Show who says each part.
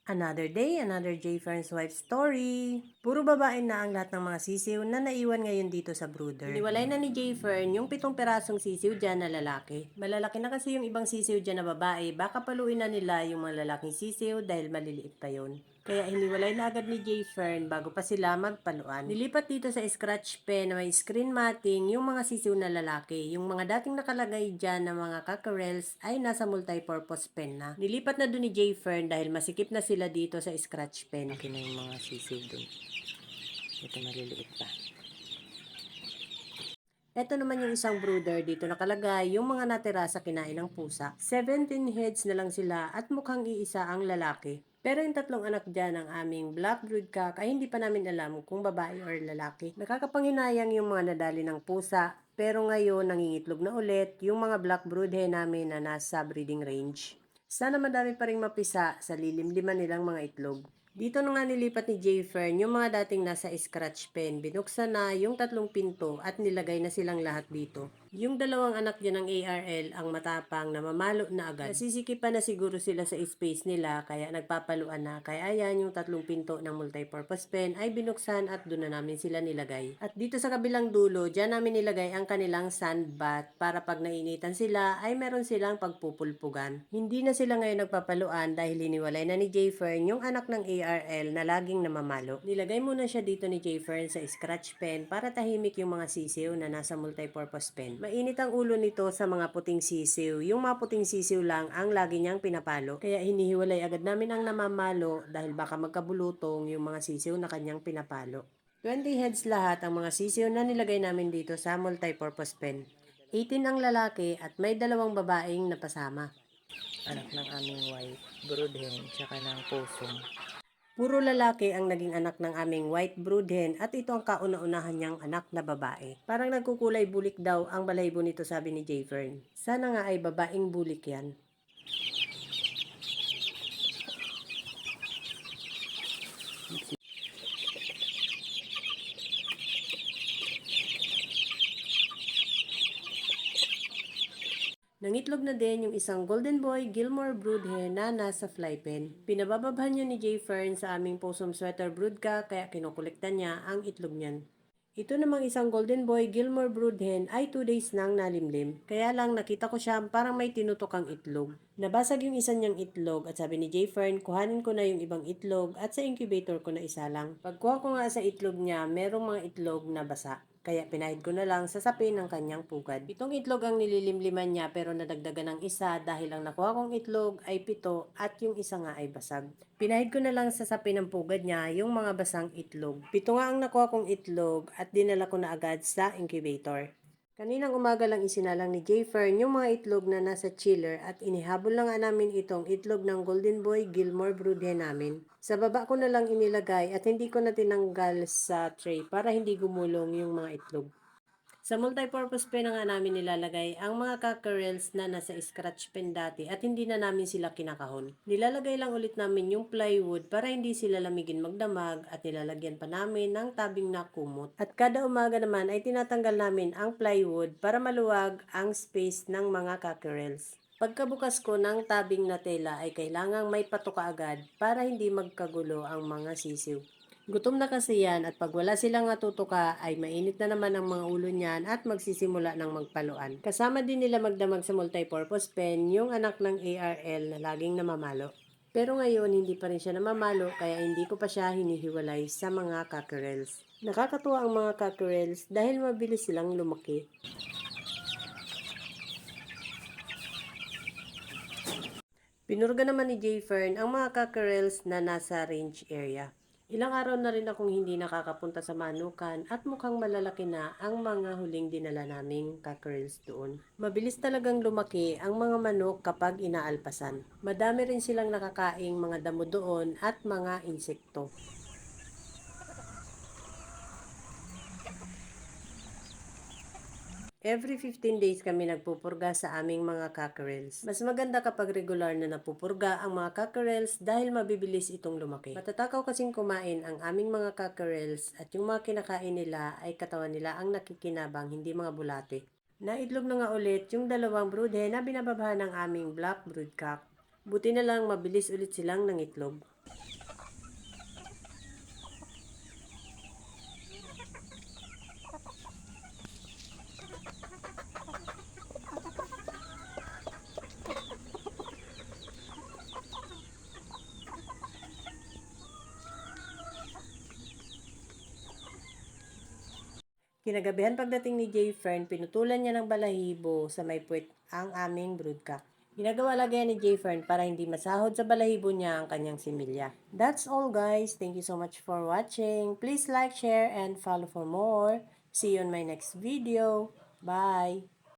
Speaker 1: Another day, another J. Fern's wife story. Puro babae na ang lahat ng mga sisiw na naiwan ngayon dito sa brooder. Iniwalay na ni J. Fern yung 7 perasong sisiw dyan na lalaki. Malalaki na kasi yung ibang sisiw dyan na babae, baka paluin na nila yung mga lalaking sisiw dahil maliliit pa yon. Kaya hiniwalay na agad ni J. Fern bago pa sila magpaluan. Nilipat dito sa scratch pen na may screen matting yung mga sisiw na lalaki. Yung mga dating nakalagay dyan na mga cockerels ay nasa multipurpose pen na. Nilipat na dun ni J. Fern dahil masikip na sila dito sa scratch pen. Laki na yung mga sisiw dun. Ito maliliit pa. Ito naman yung isang brooder dito nakalagay yung mga natira sa kinain ng pusa. 17 heads na lang sila at mukhang iisa ang lalaki. Pero yung 3 anak dyan ng aming black broodcock ay hindi pa namin alam kung babae or lalaki. Nakakapanghinayang yung mga nadali ng pusa, pero ngayon nangingitlog na ulit yung mga black brood hen namin na nasa breeding range. Sana madami pa ring mapisa sa lilimliman nilang mga itlog. Dito na nga nilipat ni J. Fern yung mga dating nasa scratch pen. Binuksan na yung 3 pinto at nilagay na silang lahat dito. Yung 2 anak dyan ng ARL ang matapang na mamalo na agad. Nasisikipan na siguro sila sa space nila kaya nagpapaluan na. Kaya ayan yung 3 pinto ng multipurpose pen ay binuksan at doon na namin sila nilagay. At dito sa kabilang dulo, dyan namin nilagay ang kanilang sand bath para pag nainitan sila ay meron silang pagpupulpugan. Hindi na sila ngayon nagpapaluan dahil hiniwalay na ni J. Fern yung anak ng ARL na laging namamalo. Nilagay muna siya dito ni J. Fern sa scratch pen para tahimik yung mga sisiw na nasa multipurpose pen. Mainit ang ulo nito sa mga puting sisiw. Yung mga puting sisiw lang ang lagi niyang pinapalo. Kaya hinihiwalay agad namin ang namamalo dahil baka magkabulutong yung mga sisiw na kanyang pinapalo. 20 heads lahat ang mga sisiw na nilagay namin dito sa multipurpose pen. 18 ang lalaki at may 2 babaeng napasama. Anak ng aming white brood hen tsaka ng pusong. Puro lalaki ang naging anak ng aming white brood hen at ito ang kauna-unahan niyang anak na babae. Parang nagkukulay bulik daw ang balaybo nito, sabi ni J. Fern. Sana nga ay babaeng bulik yan. Nangitlog na din yung isang Golden Boy Gilmore brood hen na nasa fly pen. Pinabababhan niya ni J. Fern sa aming Possum Sweater brood ka kaya kinukuliktan niya ang itlog niyan. Ito namang isang Golden Boy Gilmore brood hen ay 2 days nang nalimlim. Kaya lang nakita ko siya parang may tinutok ang itlog. Nabasag yung isa niyang itlog at sabi ni J. Fern, kuhanin ko na yung ibang itlog at sa incubator ko na isa lang. Pagkuha ko nga sa itlog niya, merong mga itlog na basa. Kaya pinahid ko na lang sa sapin ng kanyang pugad. 7 itlog ang nililimliman niya pero nadagdagan ng isa dahil ang nakuha kong itlog ay 7 at yung isa nga ay basag. Pinahid ko na lang sa sapin ng pugad niya yung mga basang itlog. 7 nga ang nakuha kong itlog at dinala ko na agad sa incubator. Kaninang umaga lang isinalang ni J. Fern yung mga itlog na nasa chiller at inihabol lang nga namin itong itlog ng Golden Boy Gilmore brood hen namin. Sa baba ko na lang inilagay at hindi ko na tinanggal sa tray para hindi gumulong yung mga itlog. Sa multipurpose pen na nga namin nilalagay ang mga cockerels na nasa scratch pen dati at hindi na namin sila kinakahon. Nilalagay lang ulit namin yung plywood para hindi sila lamigin magdamag at nilalagyan pa namin ng tabing na kumot. At kada umaga naman ay tinatanggal namin ang plywood para maluwag ang space ng mga cockerels. Pagkabukas ko ng tabing na tela ay kailangang may patuka agad para hindi magkagulo ang mga sisiw. Gutom na kasi yan at pag wala silang natutuka ay mainit na naman ang mga ulo niyan at magsisimula ng magpaluan. Kasama din nila magdamag sa multipurpose pen yung anak ng ARL na laging namamalo. Pero ngayon hindi pa rin siya namamalo kaya hindi ko pa siya hinihiwalay sa mga cockerels. Nakakatuwa ang mga cockerels dahil mabilis silang lumaki. Pinurga naman ni J. Fern ang mga cockerels na nasa range area. Ilang araw na rin akong hindi nakakapunta sa manukan at mukhang malalaki na ang mga huling dinala naming cockerels doon. Mabilis talagang lumaki ang mga manok kapag inaalpasan. Madami rin silang nakakaing mga damo doon at mga insekto. Every 15 days kami nagpupurga sa aming mga cockerels. Mas maganda kapag regular na napupurga ang mga cockerels dahil mabibilis itong lumaki. Matatakaw kasing kumain ang aming mga cockerels at yung mga kinakain nila ay katawan nila ang nakikinabang, hindi mga bulate. Naitlog na nga ulit yung 2 brood hen na binababahan ng aming black broodcock. Buti na lang mabilis ulit silang nangitlog. Kinagabihan pagdating ni Jay Fern, pinutulan niya ng balahibo sa may puwet ang aming broodcock. Ginagawa lagi yan ni Jay Fern para hindi masahod sa balahibo niya ang kanyang similya. That's all guys. Thank you so much for watching. Please like, share, and follow for more. See you on my next video. Bye!